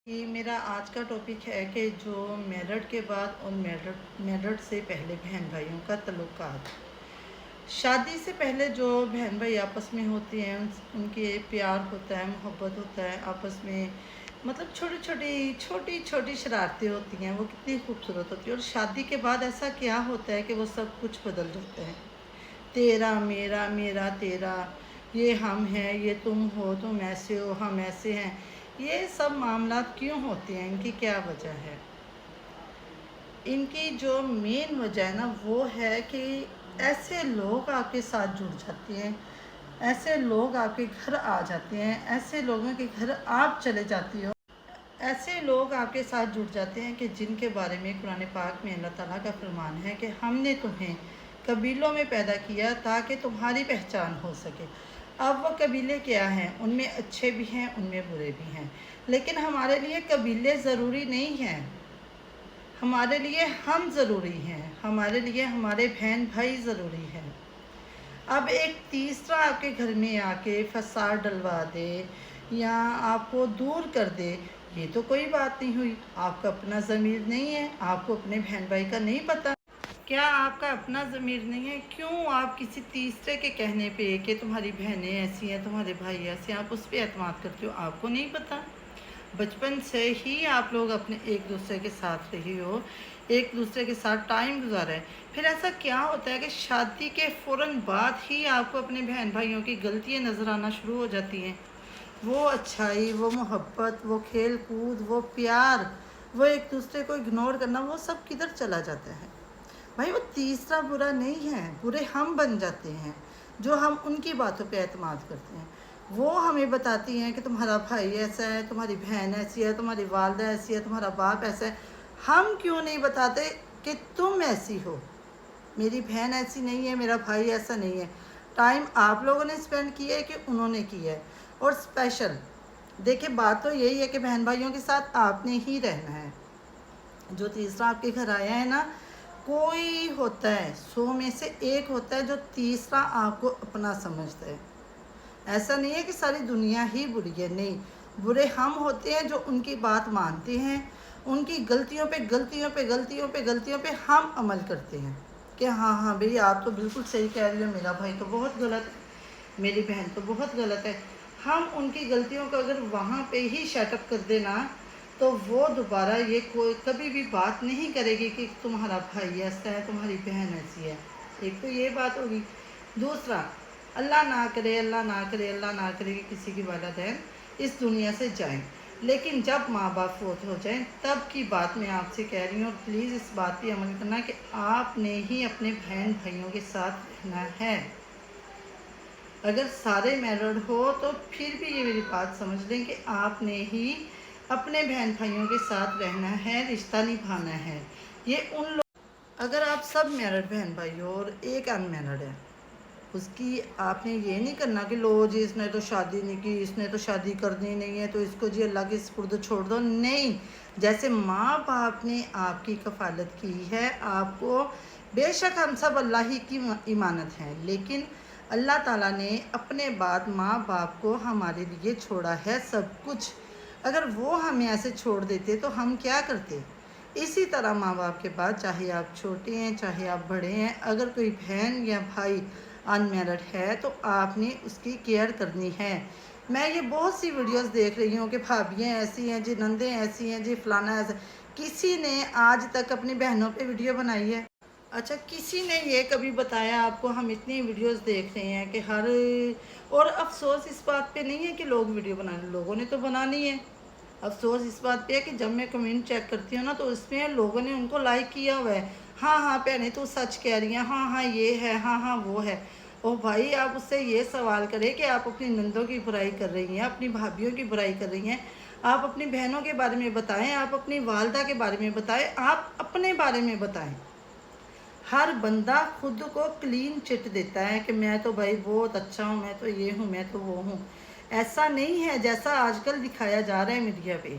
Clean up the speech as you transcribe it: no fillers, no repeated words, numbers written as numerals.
ये मेरा आज का टॉपिक है कि जो मैरिड के बाद और मैरिड से पहले बहन भाइयों का तल्लुकात। शादी से पहले जो बहन भाई आपस में होते हैं उनके प्यार होता है, मोहब्बत होता है आपस में। मतलब छोटी छोटी शरारतें होती हैं, वो कितनी खूबसूरत होती है। और शादी के बाद ऐसा क्या होता है कि वो सब कुछ बदल जाता है। तेरा मेरा, मेरा तेरा, ये हम हैं, ये तुम हो, तुम ऐसे हो, हम ऐसे हैं। ये सब मामला क्यों होते हैं, इनकी क्या वजह है? इनकी जो मेन वजह है ना, वो है कि ऐसे लोग आपके साथ जुड़ जाते हैं, ऐसे लोग आपके घर आ जाते हैं, ऐसे लोगों के घर आप चले जाती हो। ऐसे लोग आपके साथ जुड़ जाते हैं कि जिनके बारे में कुरान पाक में अल्लाह ताला का फरमान है कि हमने तुम्हें कबीलों में पैदा किया ताकि तुम्हारी पहचान हो सके। अब वो कबीले क्या हैं? उनमें अच्छे भी हैं, उनमें बुरे भी हैं। लेकिन हमारे लिए कबीले ज़रूरी नहीं हैं, हमारे लिए हम ज़रूरी हैं, हमारे लिए हमारे बहन भाई ज़रूरी हैं। अब एक तीसरा आपके घर में आके फसाद डलवा दे या आपको दूर कर दे, ये तो कोई बात नहीं हुई। आपका अपना ज़मीर नहीं है, आपको अपने बहन भाई का नहीं पता। क्या आपका अपना ज़मीर नहीं है? क्यों आप किसी तीसरे के कहने पे कि तुम्हारी बहनें ऐसी हैं, तुम्हारे भाई ऐसे हैं, आप उस पर एतमाद करते हो? आपको नहीं पता? बचपन से ही आप लोग अपने एक दूसरे के साथ रहे हो, एक दूसरे के साथ टाइम गुजारा है। फिर ऐसा क्या होता है कि शादी के फ़ौरन बाद ही आपको अपने बहन भाइयों की गलतियाँ नज़र आना शुरू हो जाती हैं? वो अच्छाई, वो मोहब्बत, वो खेल कूद, वो प्यार, वो एक दूसरे को इग्नोर करना, वो सब किधर चला जाता है? भाई वो तीसरा बुरा नहीं है, बुरे हम बन जाते हैं जो हम उनकी बातों पे एतमाद करते हैं। वो हमें बताती हैं कि तुम्हारा भाई ऐसा है, तुम्हारी बहन ऐसी है, तुम्हारी वालदा ऐसी है, तुम्हारा बाप ऐसा है। हम क्यों नहीं बताते कि तुम ऐसी हो, मेरी बहन ऐसी नहीं है, मेरा भाई ऐसा नहीं है। टाइम आप लोगों ने स्पेंड किया है कि उन्होंने किया है? और स्पेशल देखिए, बात तो यही है कि बहन भाइयों के साथ आपने ही रहना है। जो तीसरा आपके घर आया है ना, कोई होता है 100 में से एक होता है जो तीसरा आपको अपना समझता है। ऐसा नहीं है कि सारी दुनिया ही बुरी है, नहीं। बुरे हम होते हैं जो उनकी बात मानते हैं, उनकी गलतियों पे गलतियों पे गलतियों पे गलतियों पे हम अमल करते हैं कि हाँ हाँ भाई, आप तो बिल्कुल सही कह रहे हो, मेरा भाई तो बहुत गलत है, मेरी बहन तो बहुत गलत है। हम उनकी गलतियों को अगर वहाँ पे ही शटअप कर देना, तो वो दोबारा ये कोई कभी भी बात नहीं करेगी कि तुम्हारा भाई ऐसा है, तुम्हारी बहन ऐसी है। एक तो ये बात होगी। दूसरा, अल्लाह ना करे, अल्लाह ना करे, अल्लाह ना करे कि किसी की वालिदैन इस दुनिया से जाएं। लेकिन जब माँ बाप फोत हो जाएं, तब की बात मैं आपसे कह रही हूँ। और प्लीज़ इस बात पे अमल करना कि आपने ही अपने बहन भाइयों के साथ रहना है। अगर सारे मैरिड हो तो फिर भी ये मेरी बात समझ लें कि आपने ही अपने बहन भाइयों के साथ रहना है, रिश्ता निभाना है। ये उन लोग, अगर आप सब मैरिड बहन भाई हो और एक अनमैरिड है, उसकी आपने ये नहीं करना कि लो जी इसने तो शादी नहीं की, इसने तो शादी करनी नहीं है, तो इसको जी अल्लाह के सुपुर्द छोड़ दो। नहीं, जैसे माँ बाप ने आपकी कफ़ालत की है आपको, बेशक हम सब अल्लाह ही की इमानत हैं, लेकिन अल्लाह ताला ने अपने बाद माँ बाप को हमारे लिए छोड़ा है सब कुछ। अगर वो हमें ऐसे छोड़ देते तो हम क्या करते? इसी तरह माँ बाप के बाद, चाहे आप छोटे हैं चाहे आप बड़े हैं, अगर कोई बहन या भाई अनमेरिड है तो आपने उसकी केयर करनी है। मैं ये बहुत सी वीडियोस देख रही हूँ कि भाभियाँ ऐसी हैं जी, नंदे ऐसी हैं जी, फलाना ऐसा। किसी ने आज तक अपनी बहनों पे वीडियो बनाई है? अच्छा, किसी ने ये कभी बताया आपको? हम इतनी वीडियोस देख रहे हैं कि हर, और अफसोस इस बात पे नहीं है कि लोग वीडियो बना रहे, लोगों ने तो बनानी है। अफसोस इस बात पे है कि जब मैं कमेंट चेक करती हूँ ना, तो उसमें लोगों ने उनको लाइक किया हुआ है। हाँ हाँ बहने तू सच कह रही है, हाँ हाँ ये है, हाँ हाँ वो है। ओ भाई, आप उससे ये सवाल करें कि आप अपनी नंदों की बुराई कर रही हैं, अपनी भाभीियों की बुराई कर रही हैं। आप अपनी बहनों के बारे में बताएं, आप अपनी वालदा के बारे में बताएं, आप अपने बारे में बताएं। हर बंदा खुद को क्लीन चिट देता है कि मैं तो भाई बहुत अच्छा हूँ, मैं तो ये हूँ, मैं तो वो हूँ। ऐसा नहीं है जैसा आजकल दिखाया जा रहा है मीडिया पे।